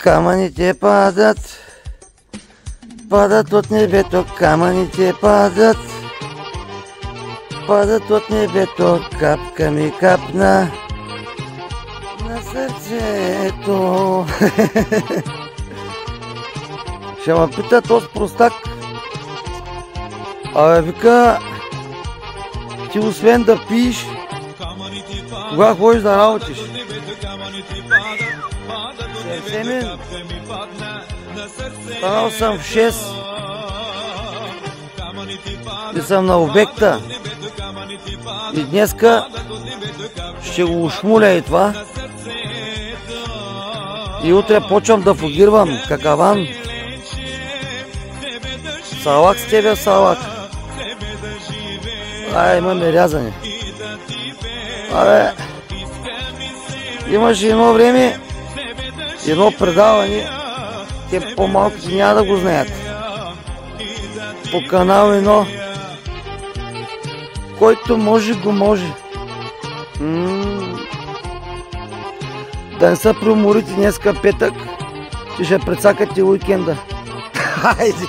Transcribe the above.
Камъните падат, падат от небето, камъните падат, падат от небето, капка ми капна на сърцето. Ще ме пита този простак, абе вика, ти освен да пиеш, кога ходиш да работиш? Семен, станал съм в 6 и съм на обекта и днеска ще го ушмуля и това и утре почвам да фугирвам какаван. Салак с тебе, салак. Имаме рязане. Абе, имаше едно време, едно предаване, те по-малките няма да го знаят. По канал 1, който може го може. Да не се преуморите днеска петък, че ще прецакате уикенда. Хайде!